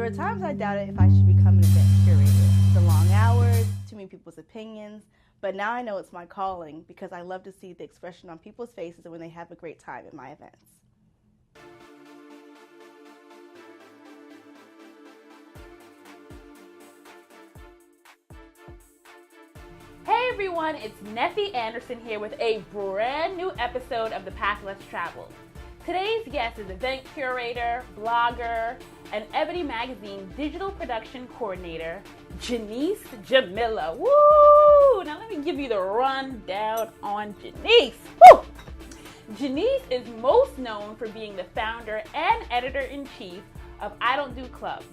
were times I doubted if I should become an event curator. The long hours, too many people's opinions, but now I know it's my calling because I love to see the expression on people's faces when they have a great time at my events. Hey everyone, it's Neffy Anderson here with a brand new episode of The Path Less Traveled. Today's guest is event curator, blogger, and Ebony Magazine digital production coordinator, Genese Jamilah. Woo! Now let me give you the rundown on Genese. Woo! Genese is most known for being the founder and editor-in-chief of I Don't Do Clubs,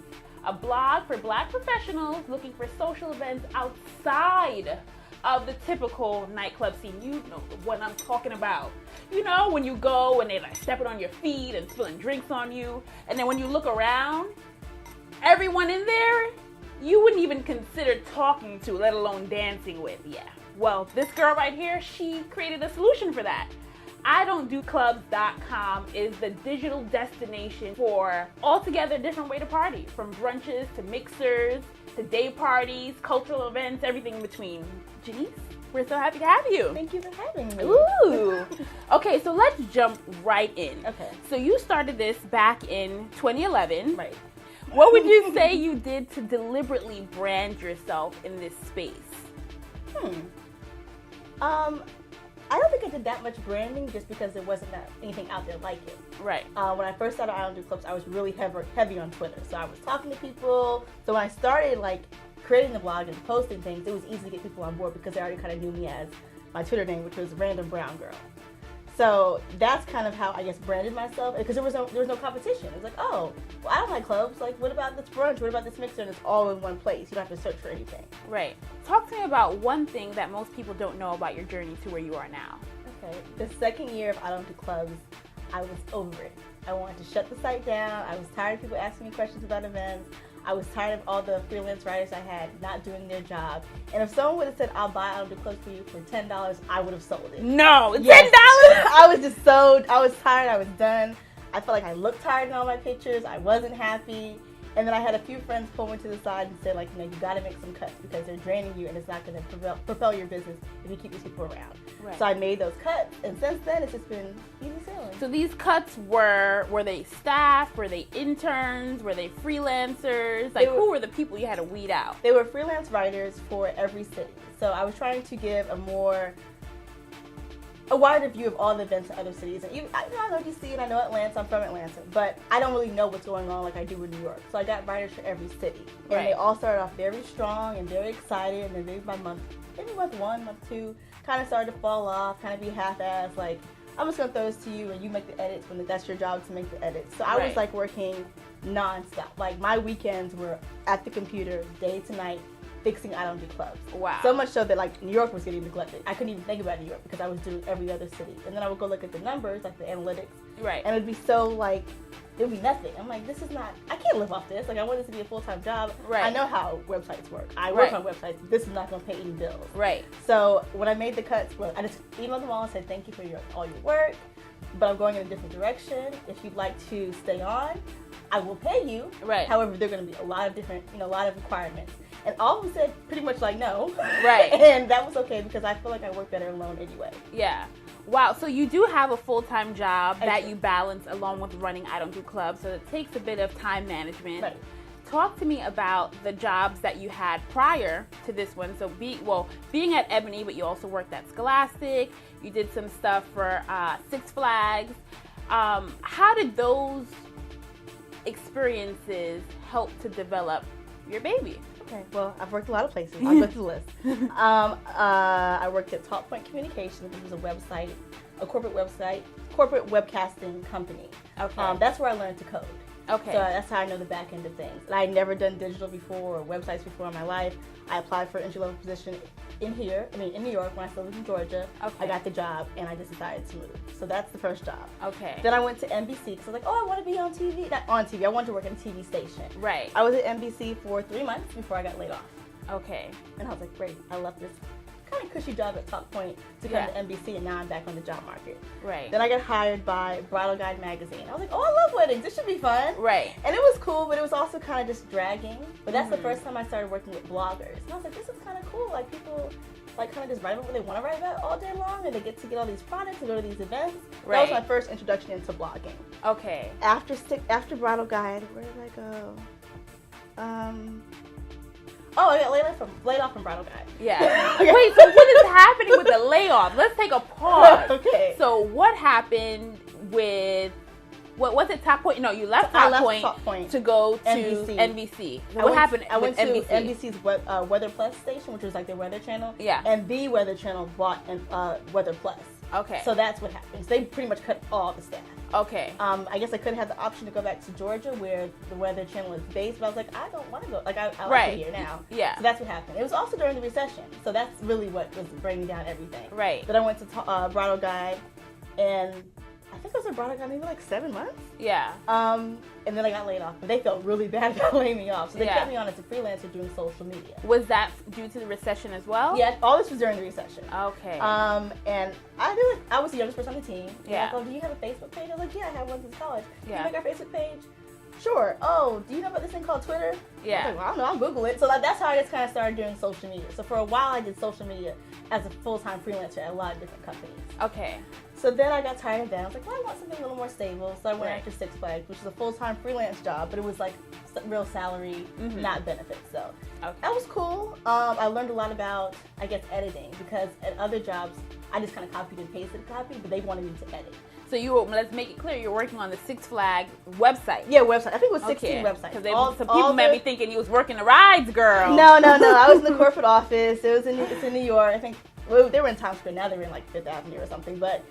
a blog for Black professionals looking for social events outside of the typical nightclub scene. You know what I'm talking about. You know, when you go and they like stepping on your feet and spilling drinks on you, and then when you look around, everyone in there, you wouldn't even consider talking to, let alone dancing with. Yeah. Well, this girl right here, she created a solution for that. IDon'tDoClubs.com is the digital destination for altogether different way to party, from brunches to mixers to day parties, cultural events, everything in between. Genese, we're so happy to have you. Thank you for having me. Ooh. Okay, so let's jump right in. Okay. So you started this back in 2011. Right. What would you say you did to deliberately brand yourself in this space? I don't think I did that much branding just because there wasn't anything out there like it. Right. When I first started I Don't Do Clubs, I was really heavy on Twitter. So I was talking to people. So when I started creating the blog and posting things, it was easy to get people on board because they already kind of knew me as my Twitter name, which was Random Brown Girl. So that's kind of how I guess branded myself, because there was no competition. It was like, oh, well, I don't like clubs. Like, what about this brunch? What about this mixer? And it's all in one place. You don't have to search for anything. Right. Talk to me about one thing that most people don't know about your journey to where you are now. Okay. The second year of I Don't Do Clubs, I was over it. I wanted to shut the site down. I was tired of people asking me questions about events. I was tired of all the freelance writers I had not doing their job. And if someone would have said, I'll buy I Don't Do Clubs for you for $10, I would have sold it. No, yes. $10? I was tired, I was done. I felt like I looked tired in all my pictures. I wasn't happy. And then I had a few friends pull me to the side and say, you gotta make some cuts because they're draining you and it's not gonna propel your business if you keep these people around. Right. So I made those cuts, and since then it's just been easy sailing. So these cuts were they staff? Were they interns? Were they freelancers? Who were the people you had to weed out? They were freelance writers for every city. So I was trying to give a wider view of all the events in other cities. And even, I know DC and I know Atlanta, I'm from Atlanta, but I don't really know what's going on like I do in New York. So I got writers for every city. And They all started off very strong and very excited, and then maybe by month 1, month 2, kind of started to fall off, kind of be half-assed, like, I'm just going to throw this to you and you make the edits when that's your job to make the edits. So I was working nonstop. My weekends were at the computer, day to night, fixing I Don't Do Clubs. Wow. So much so that New York was getting neglected. I couldn't even think about New York because I was doing every other city. And then I would go look at the numbers, the analytics. Right. And it would be so it would be nothing. I'm like, this is not, I can't live off this. I want this to be a full-time job. Right. I know how websites work. I work on websites. This is not going to pay any bills. Right. So when I made the cuts, I just emailed them all and said, thank you for all your work, but I'm going in a different direction. If you'd like to stay on, I will pay you. Right. However, there are going to be a lot of different, a lot of requirements. And all of them said pretty much no. Right. And that was okay because I feel like I work better alone anyway. Yeah. Wow. So you do have a full-time job that you balance along with running I Don't Do Clubs. So it takes a bit of time management. Right. Talk to me about the jobs that you had prior to this one. So being at Ebony, but you also worked at Scholastic. You did some stuff for Six Flags. How did those experiences help to develop your baby? Okay, well, I've worked a lot of places. I'll go through the list. I worked at Talk Point Communications, which was a corporate webcasting company. Okay. That's where I learned to code. Okay. So that's how I know the back end of things. And I had never done digital before or websites before in my life. I applied for an entry-level position in New York when I still lived in Georgia. Okay. I got the job and I just decided to move. So that's the first job. Okay. Then I went to NBC because I was like, I want to be on TV. Not on TV, I wanted to work at a TV station. Right. I was at NBC for 3 months before I got laid off. Okay. And I was like, great, I love this kind of cushy job at Top Point to come to NBC, and now I'm back on the job market. Right. Then I got hired by Bridal Guide magazine. I was like, oh, I love weddings. This should be fun. Right. And it was cool, but it was also kind of just dragging. But that's the first time I started working with bloggers. And I was like, this is kind of cool. Like, people like kind of just write about what they want to write about all day long, and they get to get all these products and go to these events. Right. That was my first introduction into blogging. Okay. After Bridal Guide, where did I go? I got laid off from Bridal Guide. Yeah. Okay. Wait, so what is happening with the layoff? Let's take a pause. Okay. So what happened with, what was it, Top Point? No, you left Top Point to go to NBC. What happened with NBC? I went to NBC's Weather Plus station, which was like their weather channel. Yeah. And the Weather Channel bought Weather Plus. Okay. So that's what happened. So they pretty much cut all the staff. Okay. I guess I could have had the option to go back to Georgia, where the Weather Channel is based, but I was like, I don't want to go. Like, I like it here now. Yeah. So that's what happened. It was also during the recession, so that's really what was bringing down everything. Right. Then I went to Bridal Guide, and I think I was at Bridal Guide maybe like 7 months. Yeah. And then I got laid off, but they felt really bad about laying me off, so they kept me on as a freelancer doing social media. Was that due to the recession as well? Yeah, all this was during the recession. Okay. And I was the youngest person on the team. Yeah. Like, oh, do you have a Facebook page? I was like, yeah, I have one since college. Yeah. Can you make our Facebook page? Sure. Oh, do you know about this thing called Twitter? Yeah. I was like, well, I don't know, I'll Google it. So that's how I just kind of started doing social media. So for a while, I did social media as a full-time freelancer at a lot of different companies. Okay. So then I got tired of that. I was like, well, I want something a little more stable. So I went after Six Flags, which is a full-time freelance job, but it was like real salary, not benefits. So that was cool. I learned a lot about, I guess, editing, because at other jobs, I just kind of copied and pasted copy, but they wanted me to edit. So let's make it clear, you're working on the Six Flag website. Yeah, website. I think it was 16 websites. Because some people might be thinking you was working the rides, girl. No. I was in the corporate office. It's in New York. I think they were in Times Square. Now they're in like Fifth Avenue or something. But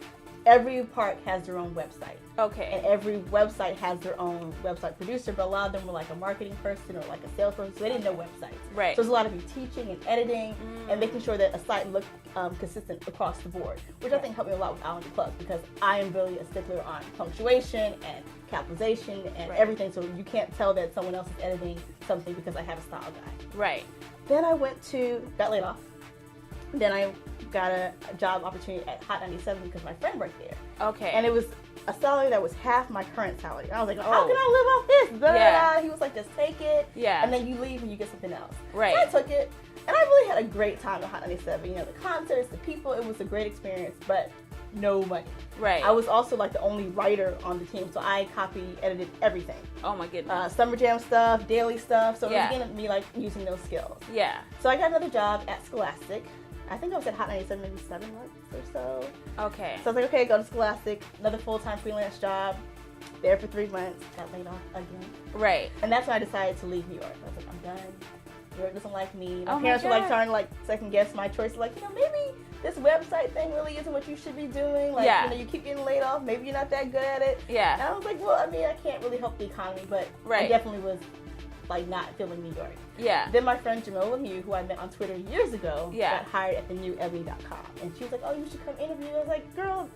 every park has their own website. Okay. And every website has their own website producer, but a lot of them were like a marketing person or like a salesperson, so they didn't know websites. Right. So there's a lot of you teaching and editing and making sure that a site looked consistent across the board, which I think helped me a lot with Island Club, because I am really a stickler on punctuation and capitalization and everything, so you can't tell that someone else is editing something because I have a style guide. Right. Then I got laid off. Then I got a job opportunity at Hot 97 because my friend worked there. Okay. And it was a salary that was half my current salary. And I was like, how can I live off this? Blah, blah, blah. He was like, just take it. Yeah. And then you leave and you get something else. Right. So I took it. And I really had a great time at Hot 97. You know, the concerts, the people, it was a great experience, but no money. Right. I was also like the only writer on the team, so I edited everything. Oh my goodness. Summer Jam stuff, daily stuff. So it was again me like using those skills. Yeah. So I got another job at Scholastic. I think I was at Hot 97 maybe 7 months or so. Okay. So I was like, okay, go to Scholastic, another full-time freelance job. There for 3 months, got laid off again. Right. And that's when I decided to leave New York. I was like, I'm done. New York doesn't like me. My Oh my parents were like God. trying to like second guess my choice. Like, maybe this website thing really isn't what you should be doing. Like, you keep getting laid off. Maybe you're not that good at it. Yeah. And I was like, well, I mean, I can't really help the economy, but I definitely was like not feeling New York. Yeah. Then my friend Jamilah, who I met on Twitter years ago, Yeah. got hired at the new Ebony.com. And she was like, oh, you should come interview. I was like, girl,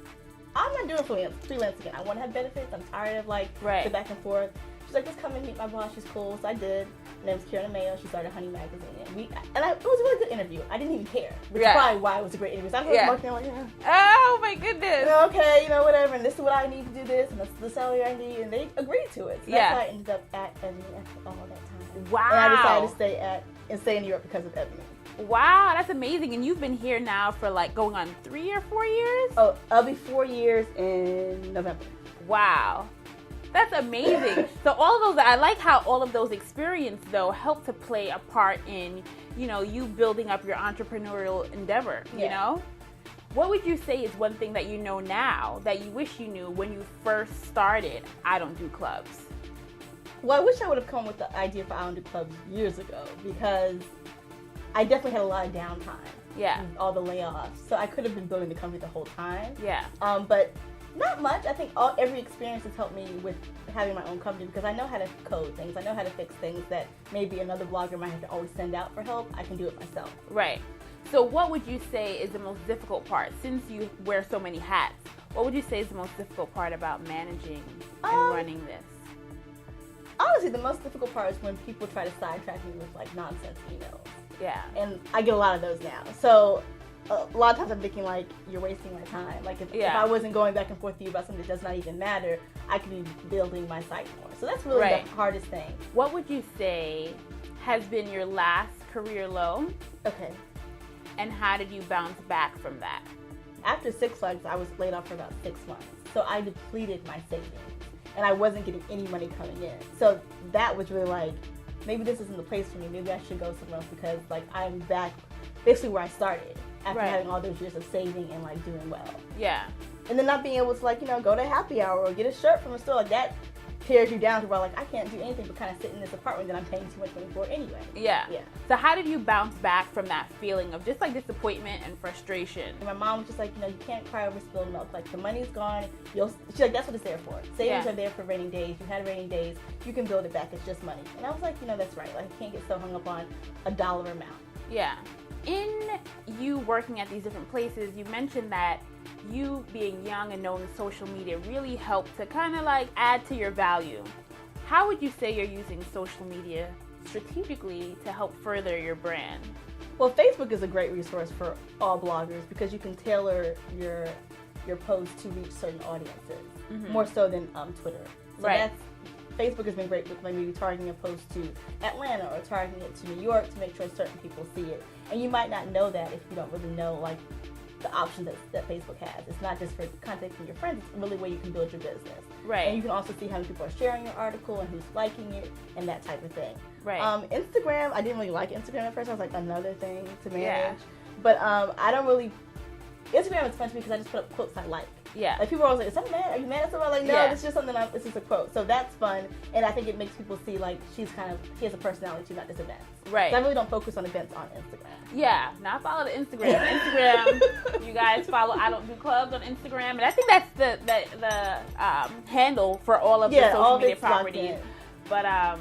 I'm not doing freelance again. I want to have benefits. I'm tired of like the back and forth. She's like, just come and meet my boss. She's cool. So I did. Her name was Karen Mayo. She started Honey Magazine. And it was a really good interview. I didn't even care. Which is probably why it was a great interview. So I'm marketing like, oh my goodness. Okay, whatever. And this is what I need to do this. And this is the salary I need. And they agreed to it. So that's how I ended up at Ebony after all that time. Wow. And I decided to stay in New York because of Ebony. Wow, that's amazing. And you've been here now for like going on 3 or 4 years? Oh, I'll be 4 years in November. Wow. That's amazing. So all of those, I like how all of those experiences though help to play a part in, you building up your entrepreneurial endeavor, you know? What would you say is one thing that you know now that you wish you knew when you first started I Don't Do Clubs? Well, I wish I would have come with the idea for I Don't Do Clubs years ago, because I definitely had a lot of downtime. Yeah. With all the layoffs. So I could have been building the company the whole time. Yeah. But not much. I think every experience has helped me with having my own company, because I know how to code things. I know how to fix things that maybe another blogger might have to always send out for help. I can do it myself. Right. So what would you say is the most difficult part, since you wear so many hats? What would you say is the most difficult part about managing and running this? Honestly, the most difficult part is when people try to sidetrack me with like nonsense emails. Yeah. And I get a lot of those now. So a lot of times I'm thinking like, you're wasting my time. Like if I wasn't going back and forth to you about something that does not even matter, I could be building my site more. So that's really the hardest thing. What would you say has been your last career low? Okay. And how did you bounce back from that? After Six Flags, I was laid off for about 6 months. So I depleted my savings and I wasn't getting any money coming in. So that was really like, maybe this isn't the place for me. Maybe I should go somewhere else because like I'm back basically where I started after having all those years of saving and like doing well. Yeah. And then not being able to like, you know, go to happy hour or get a shirt from a store like that tears you down to where like I can't do anything but kind of sit in this apartment that I'm paying too much money for anyway. Yeah. So how did you bounce back from that feeling of just like disappointment and frustration? And my mom was just like, you know, you can't cry over spilled milk. Like the money's gone. She's like, that's what it's there for. Savings are there for rainy days. You had rainy days. You can build it back. It's just money. And I was like, you know, that's right. Like I can't get so hung up on a dollar amount. Yeah. In you working at these different places, you mentioned that you being young and knowing social media really helped to kind of like add to your value. How would you say you're using social media strategically to help further your brand? Well, Facebook is a great resource for all bloggers because you can tailor your posts to reach certain audiences, more so than Twitter. So Facebook has been great with maybe targeting a post to Atlanta or targeting it to New York to make sure certain people see it. And you might not know that if you don't really know like the options that Facebook has. It's not just for contacting your friends, it's really where you can build your business. Right. And you can also see how many people are sharing your article and who's liking it and that type of thing. Right. Instagram, I didn't really like Instagram at first. I was like, another thing to manage. Yeah. But I don't really, Instagram is fun to me because I just put up quotes I like. Yeah. Like people are always like, is that mad? Are you mad at someone? Like, no, it's just something, it's just a quote. So that's fun. And I think it makes people see like she has a personality too, not just events. Right. So I really don't focus on events on Instagram. Yeah. Now I follow the Instagram. Instagram, you guys follow I Don't Do Clubs on Instagram. And I think that's the handle for all of the social media properties. But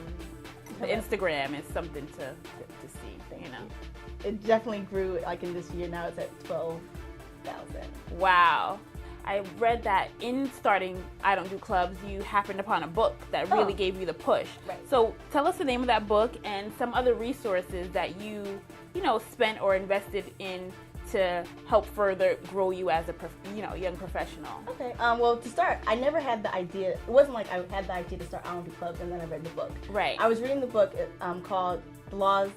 the Instagram is something to see, you know. It definitely grew like in this year. Now it's at 12,000. Wow. I read that in starting I Don't Do Clubs, you happened upon a book that really gave you the push. Right. So tell us the name of that book and some other resources that you spent or invested in to help further grow you as a young professional. Okay. Well, to start, I never had the idea. It wasn't like I had the idea to start I Don't Do Clubs and then I read the book. Right. I was reading the book called The Laws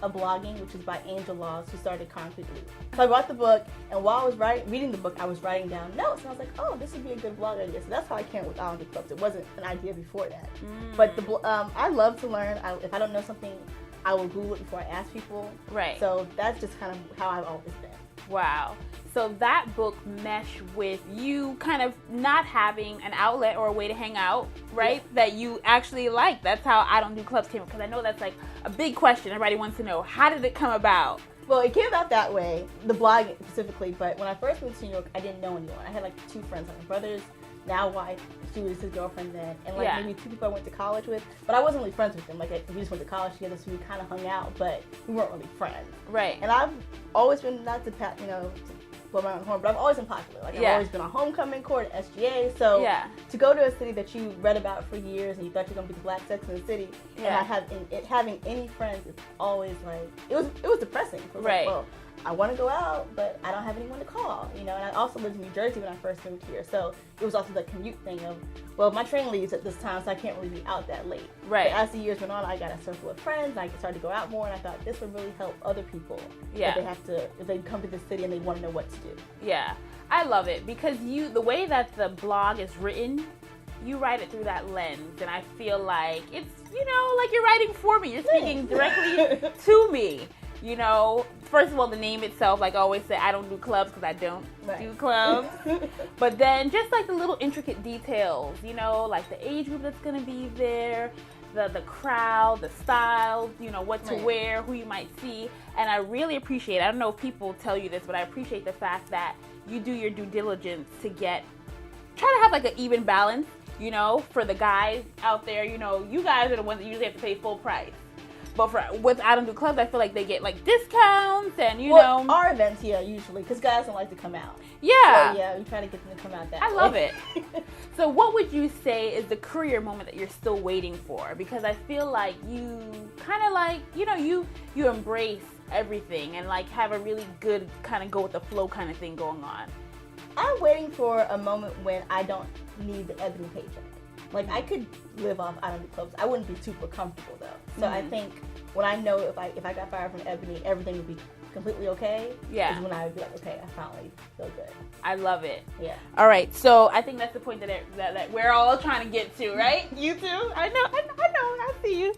of Blogging, which is by Angel Laws, who started Concrete Loop. So I bought the book, and while I was reading the book, I was writing down notes, and I was like, oh, this would be a good blog idea. So that's how I came with I Don't Do Clubs. It wasn't an idea before that. But I love to learn. If I don't know something, I will Google it before I ask people. Right. So that's just kind of how I've always been. Wow. So that book meshed with you kind of not having an outlet or a way to hang out, right? Yeah. That you actually like. That's how I Don't Do Clubs came, because I know that's like a big question. Everybody wants to know, how did it come about? Well, it came about that way, the blog specifically, but when I first moved to New York, I didn't know anyone. I had like 2 friends, like my brother's now wife, she was his girlfriend then, and like maybe 2 people I went to college with, but I wasn't really friends with them. Like we just went to college together, so we kind of hung out, but we weren't really friends. Right. And I've always been, not to blow my own horn, but I've always been popular. Like I've always been on homecoming court at SGA. So to go to a city that you read about for years and you thought you were gonna be the black sex in the city, and not having any friends, it's always like it was depressing. It was like, well, I want to go out, but I don't have anyone to call. And I also lived in New Jersey when I first moved here, so it was also the commute thing of, well, my train leaves at this time, so I can't really be out that late. Right. But as the years went on, I got a circle of friends. I started to go out more, and I thought this would really help other people. Yeah. If they come to the city and they want to know what to do. Yeah, I love it because the way that the blog is written, you write it through that lens, and I feel like it's like you're writing for me. You're speaking directly to me. First of all, the name itself, like I always say, I don't do clubs because I don't do clubs. But then just like the little intricate details, like the age group that's going to be there, the crowd, the styles, what to wear, who you might see. And I really appreciate, I don't know if people tell you this, but I appreciate the fact that you do your due diligence to try to have like an even balance, for the guys out there. You guys are the ones that usually have to pay full price. But with I Don't Do Clubs, I feel like they get like discounts and our events, usually, because guys don't like to come out. Yeah. So we try to get them to come out that way. I love it. So what would you say is the career moment that you're still waiting for? Because I feel like you kind of like, you embrace everything and like have a really good kind of go with the flow kind of thing going on? I'm waiting for a moment when I don't need the Ebony paycheck. Like, I could live off I don't do clubs. I wouldn't be super comfortable though. So I think when I know if I got fired from Ebony, everything would be completely okay. Yeah. Is when I would be like, okay, I finally feel good. I love it. Yeah. All right. So I think that's the point that we're all trying to get to, right? You too. I know. I see you.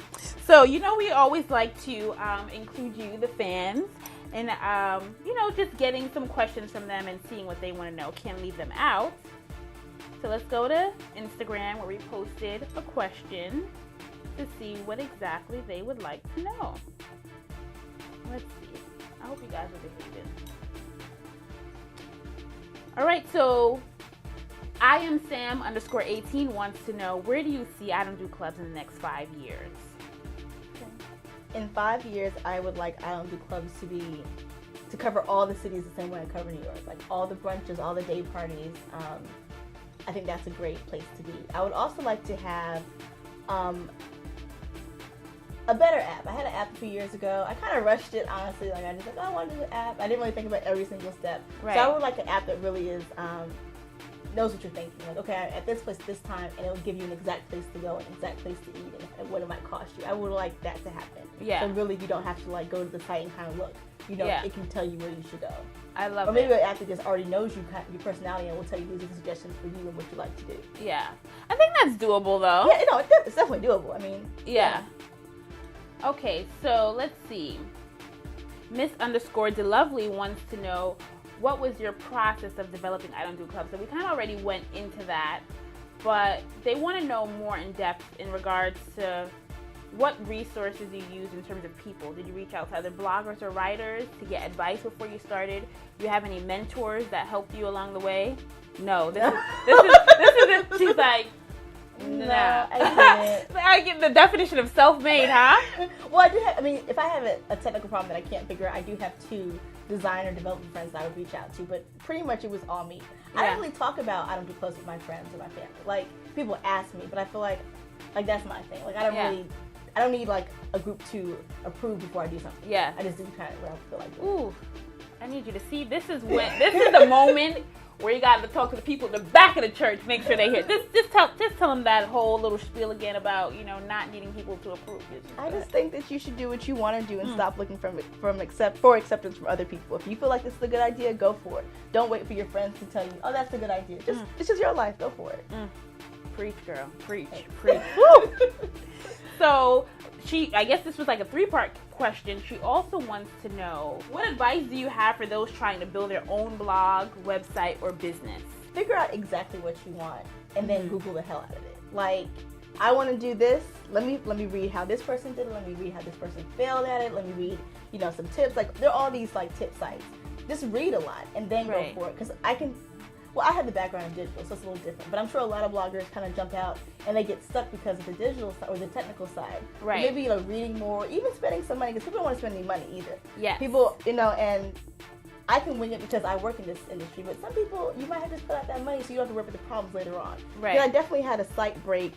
So we always like to include you, the fans, and just getting some questions from them and seeing what they want to know. Can't leave them out. So let's go to Instagram where we posted a question to see what exactly they would like to know. Let's see. I hope you guys are behaving. All right, so I am Sam_18 wants to know, where do you see I Don't Do Clubs in the next 5 years? In 5 years, I would like I Don't Do Clubs to cover all the cities the same way I cover New York. Like all the brunches, all the day parties. I think that's a great place to be. I would also like to have a better app. I had an app a few years ago. I kind of rushed it, honestly. Like I just I want to do an app. I didn't really think about every single step. Right. So I would like an app that really is knows what you're thinking. Like, okay, I'm at this place this time, and it'll give you an exact place to go, an exact place to eat, and what it might cost you. I would like that to happen. Yeah. So really, you don't have to like go to the site and kind of look. It can tell you where you should go. I love it. Or maybe an app that just already knows you, your personality, and will tell you these are suggestions for you and what you like to do. Yeah. I think that's doable, though. Yeah, it's definitely doable. I mean. Yeah. Okay, so let's see. Miss_DeLovely wants to know, what was your process of developing I Don't Do Clubs? So we kind of already went into that, but they want to know more in depth in regards to what resources you use in terms of people. Did you reach out to other bloggers or writers to get advice before you started? Do you have any mentors that helped you along the way? No. This is she's like, no, I didn't. I get the definition of self-made, huh? Well, I do have, if I have a technical problem that I can't figure out, I do have 2 designer development friends that I would reach out to, but pretty much it was all me. I don't really talk about I don't do clubs with my friends or my family. Like, people ask me, but I feel like that's my thing. Like, I don't need like a group to approve before I do something. Yeah. I just do kind of what I feel like doing. Ooh, I need you to see, this is the moment where you got to talk to the people in the back of the church, make sure they hear. Just tell them that whole little spiel again about not needing people to approve. I just think that you should do what you want to do and stop looking for acceptance from other people. If you feel like this is a good idea, go for it. Don't wait for your friends to tell you, oh, that's a good idea. It's just your life. Go for it. Preach, girl. Preach. So I guess this was like a 3-part question. She also wants to know, what advice do you have for those trying to build their own blog, website, or business? Figure out exactly what you want and then Google the hell out of it. Like, I want to do this. Let me read how this person did it. Let me read how this person failed at it. Let me read, some tips. Like, there are all these like tip sites. Just read a lot and then go for it. Because I have the background in digital, so it's a little different. But I'm sure a lot of bloggers kind of jump out and they get stuck because of the digital side or the technical side. Right. Maybe reading more, even spending some money, because people don't want to spend any money either. Yeah. People, and I can wing it because I work in this industry. But some people, you might have to put out that money so you don't have to work with the problems later on. Right. Yeah, I definitely had a site break.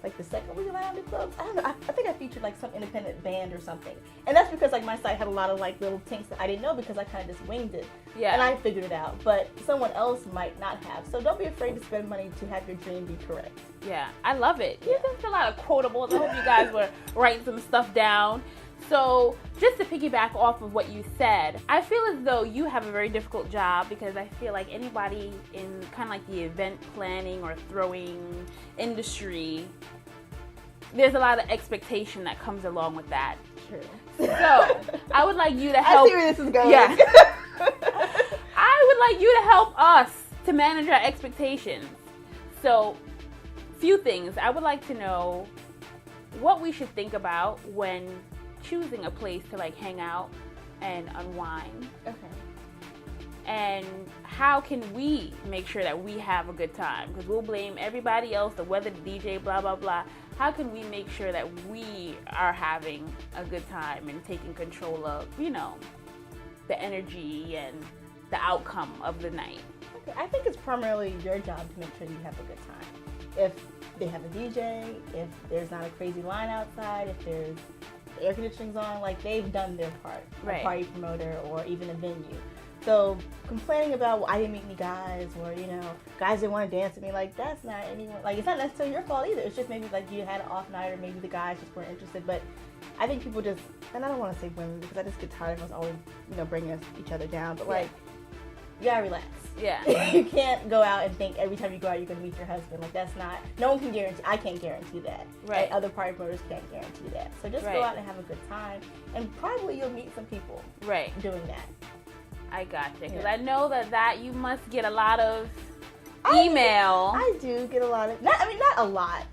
Like the second week of I Don't Do Clubs, I don't know. I think I featured like some independent band or something, and that's because like my site had a lot of like little tinks that I didn't know because I kind of just winged it. Yeah. And I figured it out, but someone else might not have. So don't be afraid to spend money to have your dream be correct. Yeah, I love it. You did a lot of quotables. I hope you guys were writing some stuff down. So just to piggyback off of what you said, I feel as though you have a very difficult job because I feel like anybody in kind of like the event planning or throwing industry, there's a lot of expectation that comes along with that. True. So I would like you to help. I see where this is going. Yeah. I would like you to help us to manage our expectations. So, few things. I would like to know what we should think about when choosing a place to like hang out and unwind. Okay. And how can we make sure that we have a good time? Because we'll blame everybody else, the weather, the DJ, blah, blah, blah. How can we make sure that we are having a good time and taking control of, the energy and the outcome of the night? Okay, I think it's primarily your job to make sure you have a good time. If they have a DJ, if there's not a crazy line outside, if air conditioning's on, like they've done their part. Right. A party promoter or even a venue. So complaining about, well, I didn't meet any guys, or guys didn't want to dance with me, like that's not anyone. Like it's not necessarily your fault either. It's just maybe like you had an off night, or maybe the guys just weren't interested. But I think people just, and I don't want to say women because I just get tired of us always bringing each other down. But like, you gotta relax. Yeah. You can't go out and think every time you go out you're gonna meet your husband. Like that's not. No one can guarantee. I can't guarantee that. Right. And other party promoters can't guarantee that. So just go out and have a good time, and probably you'll meet some people. Right. Doing that. I gotcha. Because I know that you must get a lot of email. I do get a lot of, not a lot.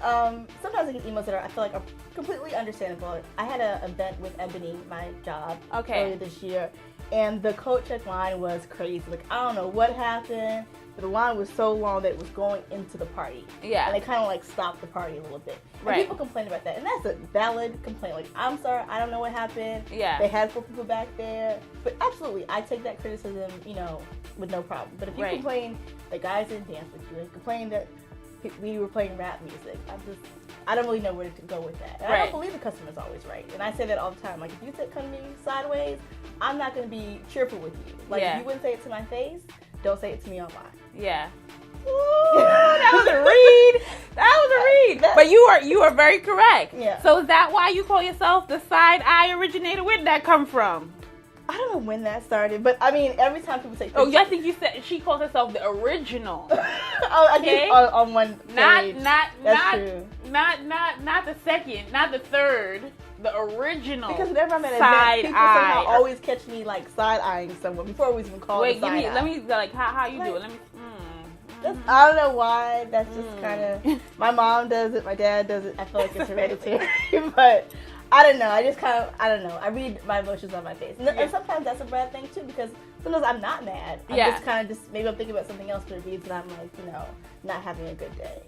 Sometimes I get emails that I feel like are completely understandable. I had an event with Ebony, my job, earlier this year, and the coat check line was crazy. Like, I don't know what happened, but the line was so long that it was going into the party. Yeah. And they kind of like stopped the party a little bit. And right. people complain about that, and that's a valid complaint. Like, I'm sorry, I don't know what happened. Yeah. They had 4 people back there. But absolutely, I take that criticism, with no problem. But if you complain that guys didn't dance with you, and complain that we were playing rap music, I don't really know where to go with that. And I don't believe the customer's always right. And I say that all the time. Like, if you come to me sideways, I'm not going to be cheerful with you. Like, if you wouldn't say it to my face, don't say it to me online. Yeah. Ooh, that was a read. That was a read. But you are very correct. Yeah. So is that why you call yourself the side eye originator? Where did that come from? I don't know when that started, but I mean, every time people say, I think you said she calls herself the original. I think on one page. Not the second, not the third, the original. Because whenever I'm at an event, people somehow always catch me like side eyeing someone before I was even called. Wait, let me like how you do it. Let me. I don't know why. That's just kind of, my mom does it, my dad does it. I feel like it's hereditary, but I don't know. I just kind of, I don't know. I read my emotions on my face, and sometimes that's a bad thing too, because sometimes I'm not mad. I'm just kind of maybe I'm thinking about something else, but it reads that I'm like not having a good day.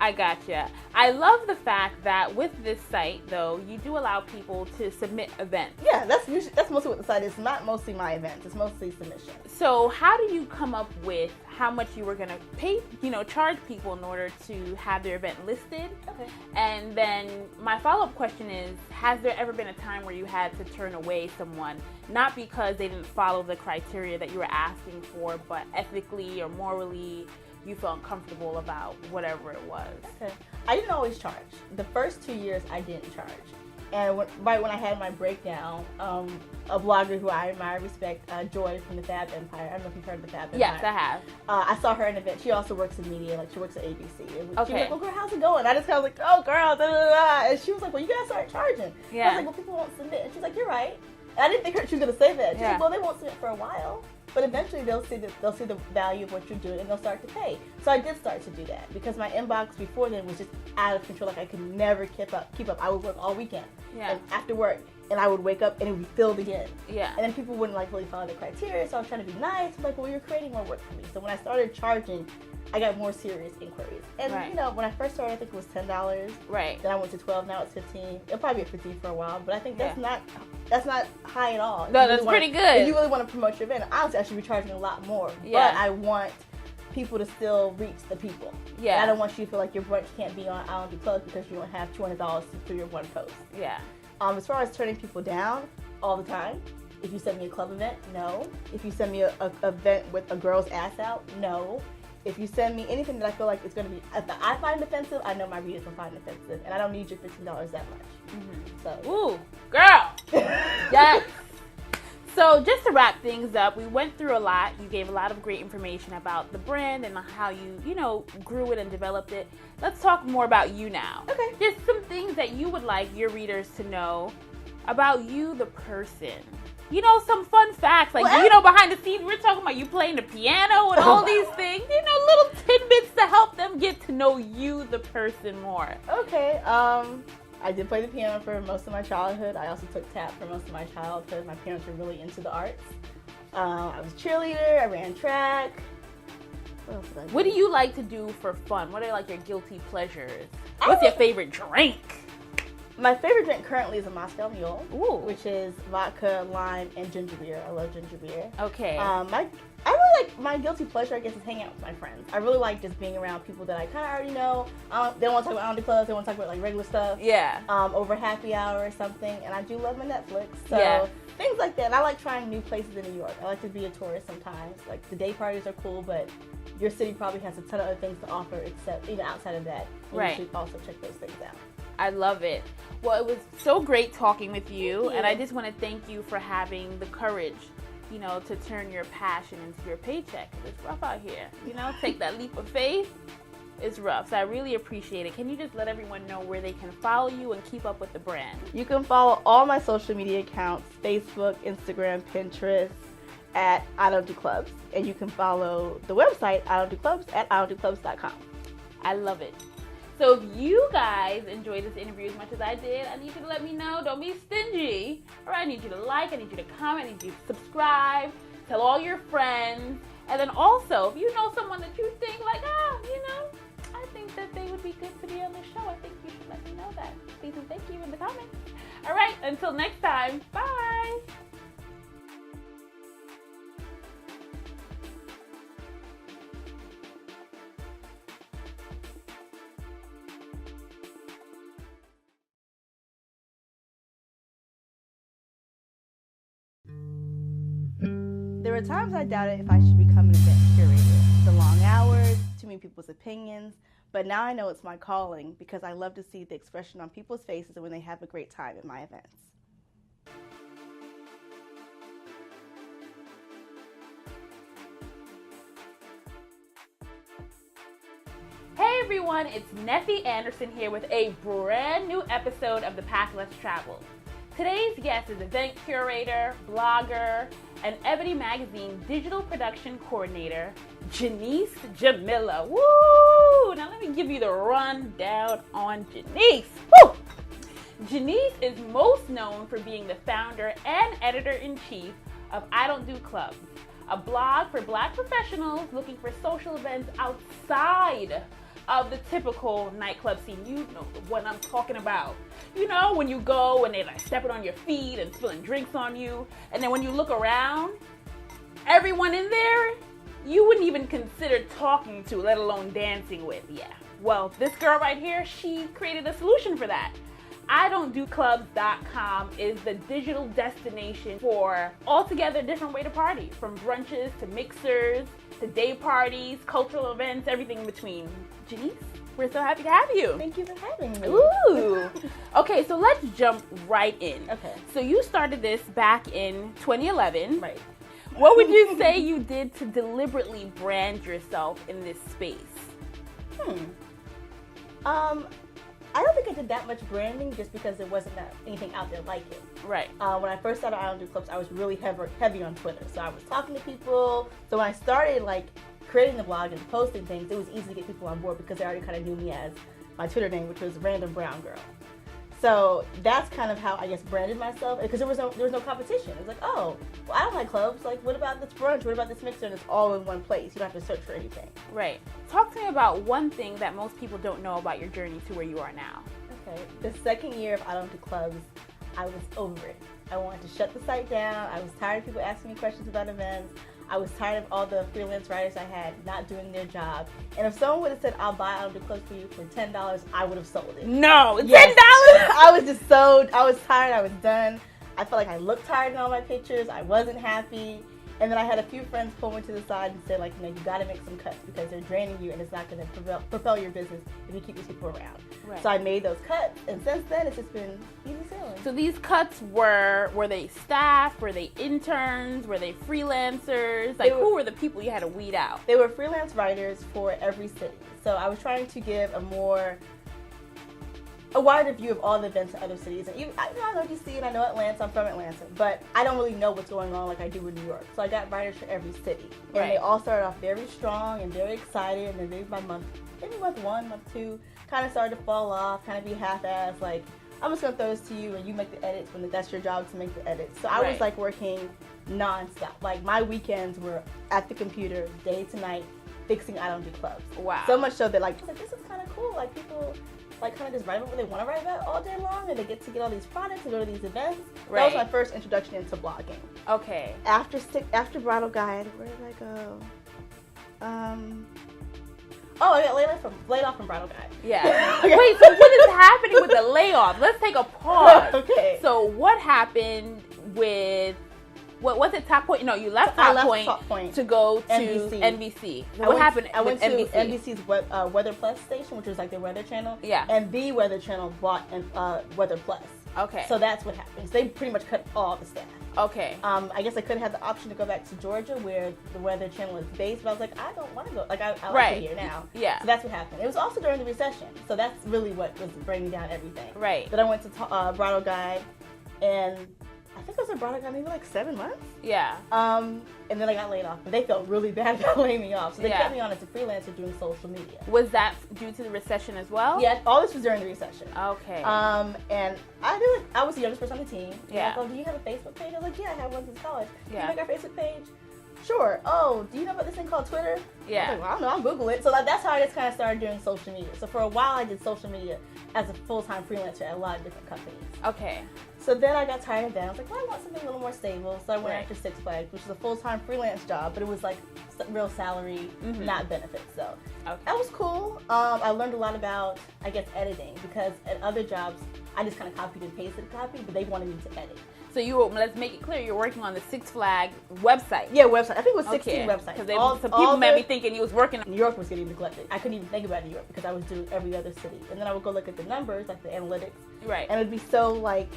I gotcha. I love the fact that with this site, though, you do allow people to submit events. Yeah, that's mostly what the site is. Not mostly my events. It's mostly submissions. So how do you come up with how much you were going to pay, charge people in order to have their event listed? Okay. And then my follow-up question is, has there ever been a time where you had to turn away someone, not because they didn't follow the criteria that you were asking for, but ethically or morally, you felt uncomfortable about whatever it was? Okay. I didn't always charge. The first 2 years, I didn't charge. And right when I had my breakdown, a blogger who I admire, respect, Joy from the Fab Empire. I don't know if you've heard of the Fab Empire. Yes, I have. I saw her in an event. She also works in media. Like, she works at ABC. And she was like, well, girl, how's it going? I just kind of like, oh, girl, da, da, da. And she was like, well, you got to start charging. Yeah. I was like, well, people won't submit. And she's like, you're right. And I didn't think she was going to say that. She's like, well, they won't submit for a while. But eventually they'll see the value of what you're doing, and they'll start to pay. So I did start to do that, because my inbox before then was just out of control. Like, I could never keep up. I would work all weekend, and after work, and I would wake up and it would be filled again. Yeah. And then people wouldn't really follow the criteria. So I was trying to be nice. I'm like, well, you're creating more work for me. So when I started charging, I got more serious inquiries. And when I first started, I think it was $10. Right. Then I went to $12. Now it's $15. It'll probably be $15 for a while, but I think that's not high at all. No, that's pretty good. If you really want to promote your event, honestly, I should be charging a lot more. Yeah. But I want people to still reach the people. Yeah. And I don't want you to feel like your brunch can't be on Island View Club because you don't have $200 through your one post. Yeah. As far as turning people down, all the time. If you send me a club event, no. If you send me an event with a girl's ass out, no. If you send me anything that I feel like it's going to be, if I find offensive, I know my readers will find offensive, and I don't need your $15 that much. Mm-hmm. So, ooh, girl, yes. So just to wrap things up, we went through a lot. You gave a lot of great information about the brand and how you grew it and developed it. Let's talk more about you now. Okay. Just some things that you would like your readers to know about you, the person. Some fun facts, like, behind the scenes, we're talking about you playing the piano and all these things, little tidbits to help them get to know you, the person, more. Okay, I did play the piano for most of my childhood. I also took tap for most of my childhood. My parents were really into the arts. I was a cheerleader, I ran track. What else did I do? What do you like to do for fun? What are, your guilty pleasures? What's your favorite drink? My favorite drink currently is a Moscow Mule, which is vodka, lime, and ginger beer. I love ginger beer. Okay. I really really like, my guilty pleasure, I guess, is hanging out with my friends. I really like just being around people that I kind of already know. They don't want to talk about I Don't Do Clubs. They want to talk about like regular stuff. Yeah. Over happy hour or something. And I do love my Netflix. So things like that. And I like trying new places in New York. I like to be a tourist sometimes. Like the day parties are cool, but your city probably has a ton of other things to offer except even outside of that. Right. You should also check those things out. I love it. Well, it was so great talking with you. And I just want to thank you for having the courage, you know, to turn your passion into your paycheck. It's rough out here, you know, take that leap of faith. It's rough. So I really appreciate it. Can you just let everyone know where they can follow you and keep up with the brand? You can follow all my social media accounts, Facebook, Instagram, Pinterest, at I Don't Do Clubs. And you can follow the website, I Don't Do Clubs, at idon'tdoclubs.com. I love it. So if you guys enjoyed this interview as much as I did, I need you to let me know. Don't be stingy. All right, I need you to like, I need you to comment, I need you to subscribe, tell all your friends. And then also, if you know someone that you think like, you know, I think that they would be good to be on the show, I think you should let me know that. Please and thank you in the comments. All right, until next time, bye. There were times I doubted if I should become an event curator. The long hours, too many people's opinions, but now I know it's my calling because I love to see the expression on people's faces when they have a great time at my events. Hey everyone, it's Nephi Anderson here with a brand new episode of the Path Let's Travel. Today's guest is event curator, blogger, and Ebony Magazine digital production coordinator, Genese Jamilah. Woo! Now let me give you the rundown on Genese. Woo! Genese is most known for being the founder and editor-in-chief of I Don't Do Clubs, a blog for Black professionals looking for social events outside of the typical nightclub scene. You know the one I'm talking about. You know, when you go and they're like stepping on your feet and spilling drinks on you, and then when you look around, everyone in there, you wouldn't even consider talking to, let alone dancing with. Yeah. Well, this girl right here, she created a solution for that. IDon'tDoClubs.com is the digital destination for altogether different way to party, from brunches to mixers to day parties, cultural events, everything in between. Genese, we're so happy to have you. Thank you for having me. Ooh. Okay, so let's jump right in. Okay. So you started this back in 2011. Right. What would you say you did to deliberately brand yourself in this space? I don't think I did that much branding just because there wasn't anything out there like it. Right. When I first started I Don't Do Clubs, I was really heavy on Twitter. So I was talking to people. So when I started like creating the blog and posting things, it was easy to get people on board because they already kind of knew me as my Twitter name, which was Random Brown Girl. So that's kind of how I guess branded myself, because there was no competition. It was like, oh, well, I don't like clubs. Like, what about this brunch? What about this mixer? And it's all in one place. You don't have to search for anything. Right. Talk to me about one thing that most people don't know about your journey to where you are now. Okay. The second year of I Don't Do Clubs, I was over it. I wanted to shut the site down. I was tired of people asking me questions about events. I was tired of all the freelance writers I had not doing their job. And if someone would have said, I'll buy I Don't Do Clubs for you for $10, I would have sold it. No, yes. $10? I was tired, I was done. I felt like I looked tired in all my pictures. I wasn't happy. And then I had a few friends pull me to the side and say, like, you know, you got to make some cuts because they're draining you and it's not going to propel your business if you keep these people around. Right. So I made those cuts, and since then it's just been easy sailing. So these cuts were they staff? Were they interns? Were they freelancers? Like, who were the people you had to weed out? They were freelance writers for every city. So I was trying to give a wider view of all the events in other cities. And even, I know DC and I know Atlanta, I'm from Atlanta, but I don't really know what's going on like I do in New York. So I got writers for every city. And They all started off very strong and very excited, and then maybe by month 1, month 2, kind of started to fall off, kind of be half-assed, like, I'm just going to throw this to you and you make the edits when that's your job to make the edits. So I was like working non-stop. Like my weekends were at the computer, day to night, fixing I Don't Do Clubs. Wow. So much so that like, this is kind of cool. Like people like kind of just write about what they want to write about all day long, and they get to get all these products and go to these events. Right. That was my first introduction into blogging. Okay. After Bridal Guide, where did I go? I got laid off from Bridal Guide. Yeah. Okay. Wait, so what is happening with the layoff? Let's take a pause. Okay. So what happened with, what was it, Top Point? No, you left Top Point to go to NBC. What happened I went to NBC? NBC's Weather Plus station, which was like their weather channel. Yeah. And the Weather Channel bought Weather Plus. Okay. So that's what happened. So they pretty much cut all the staff. Okay. I guess I could have had the option to go back to Georgia where the Weather Channel is based, but I was like, I don't want to go. Like, I like it here now. Yeah. So that's what happened. It was also during the recession. So that's really what was bringing down everything. Right. Then I went to Bridal Guide, and I think I was at Bridal Guide maybe like 7 months. Yeah. And then I got laid off, but they felt really bad about laying me off. So they Yeah. kept me on as a freelancer doing social media. Was that due to the recession as well? Yeah, all this was during the recession. Okay. And I was the youngest person on the team. Yeah. I go, do you have a Facebook page? I was like, yeah, I have one since college. Yeah. Can you make our Facebook page? Sure. Oh, do you know about this thing called Twitter? Yeah. I was like, well, I don't know, I'll Google it. So that's how I just kind of started doing social media. So for a while, I did social media as a full-time freelancer at a lot of different companies. Okay. So then I got tired of that. I was like, well, I want something a little more stable. So I went Right. after Six Flags, which is a full-time freelance job, but it was like real salary, not benefits. So Okay. that was cool. I learned a lot about, I guess, editing, because at other jobs, I just kind of copied and pasted the copy, but they wanted me to edit. So let's make it clear, you're working on the Six Flag website. Yeah, website. I think it was 16 websites. Because some people might be thinking you was working on. New York was getting neglected. I couldn't even think about New York because I was doing every other city. And then I would go look at the numbers, like the analytics. Right. And it would be so like,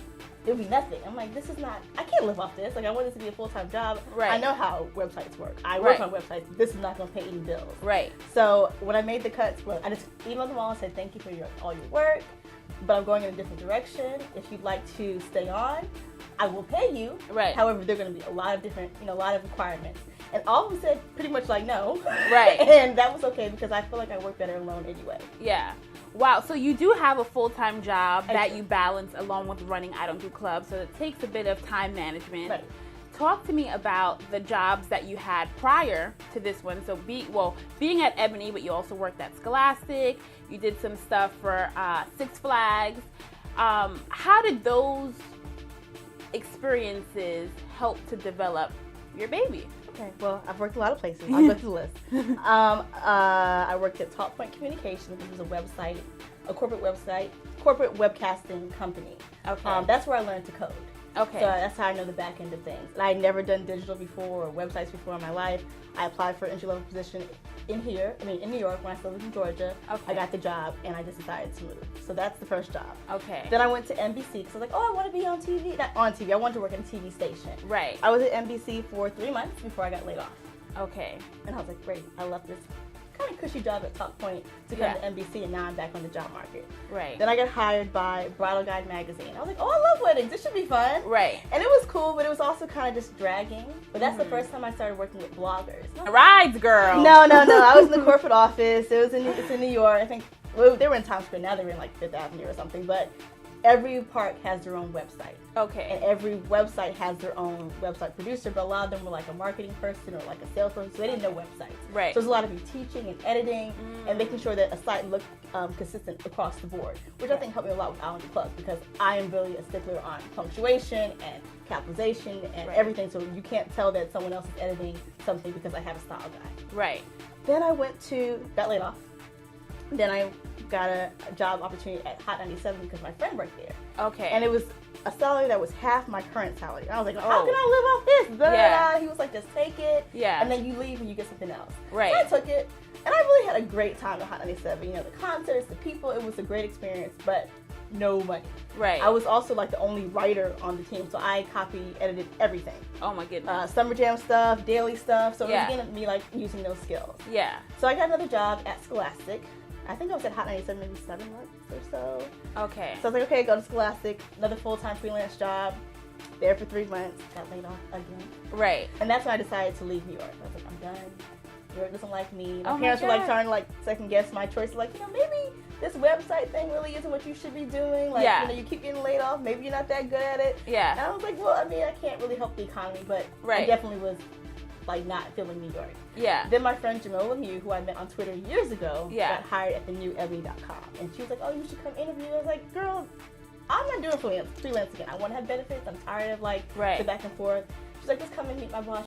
it would be nothing. I'm like, this is not, I can't live off this. Like, I want this to be a full-time job. Right. I know how websites work. I work on websites. This is not going to pay any bills. Right. So when I made the cuts, I just emailed them all and said, thank you for all your work, but I'm going in a different direction. If you'd like to stay on, I will pay you. Right. However, there are going to be a lot of different, a lot of requirements. And all of them said pretty much like no. Right. And that was okay because I feel like I work better alone anyway. Yeah. Wow. So you do have a full-time job that you balance along with running I Don't Do Club. So it takes a bit of time management. Right. Talk to me about the jobs that you had prior to this one. So being at Ebony, but you also worked at Scholastic. You did some stuff for Six Flags. How did those experiences help to develop your baby? Okay, well, I've worked a lot of places. I'll go through the list. I worked at Top Point Communications, which is a corporate webcasting company. Okay. That's where I learned to code. Okay. So that's how I know the back end of things. And I had never done digital before or websites before in my life. I applied for an entry-level position in New York when I still lived in Georgia. Okay. I got the job and I just decided to move. So that's the first job. Okay. Then I went to NBC because I was like, oh, I want to be on TV. Not on TV. I wanted to work at a TV station. Right. I was at NBC for 3 months before I got laid off. Okay. And I was like, great. I left this kind of cushy job at Top Point to come to NBC, and now I'm back on the job market. Right. Then I got hired by Bridal Guide magazine. I was like, oh, I love weddings. This should be fun. Right. And it was cool, but it was also kind of just dragging. But that's the first time I started working with bloggers. Rides, girl. No. I was in the corporate office. It's in New York. I think they were in Times Square. Now they're in like Fifth Avenue or something. But every park has their own website. Okay. And every website has their own website producer, but a lot of them were like a marketing person or like a salesperson, so they didn't know websites. Right. So there's a lot of you teaching and editing and making sure that a site looked consistent across the board, which I think helped me a lot with I Don't Do Club because I am really a stickler on punctuation and capitalization and everything, so you can't tell that someone else is editing something because I have a style guide. Right. Then I got laid off. Then I got a job opportunity at Hot 97 because my friend worked there. Okay. And it was a salary that was half my current salary. And I was like, how can I live off this? Blah, blah, blah. He was like, just take it. Yeah. And then you leave and you get something else. Right. So I took it. And I really had a great time at Hot 97. The concerts, the people, it was a great experience, but no money. Right. I was also like the only writer on the team, so I edited everything. Oh my goodness. Summer Jam stuff, daily stuff. So it was again me like using those skills. Yeah. So I got another job at Scholastic. I think I was at Hot 97 maybe 7 months or so. Okay. So I was like, okay, go to Scholastic, another full-time freelance job. There for 3 months, got laid off again. Right. And that's when I decided to leave New York. I was like, I'm done. New York doesn't like me. My Oh my parents were like God. trying to like second guess my choice. Like, maybe this website thing really isn't what you should be doing. Like, you keep getting laid off. Maybe you're not that good at it. Yeah. And I was like, well, I mean, I can't really help the economy, but I Right. definitely was like not feeling New York. Yeah. Then my friend Jamilah, who I met on Twitter years ago, Yeah. got hired at the new ebony.com. And she was like, oh, you should come interview. I was like, girl, I'm not doing freelance again. I want to have benefits. I'm tired of like the back and forth. She's like, just come and meet my boss.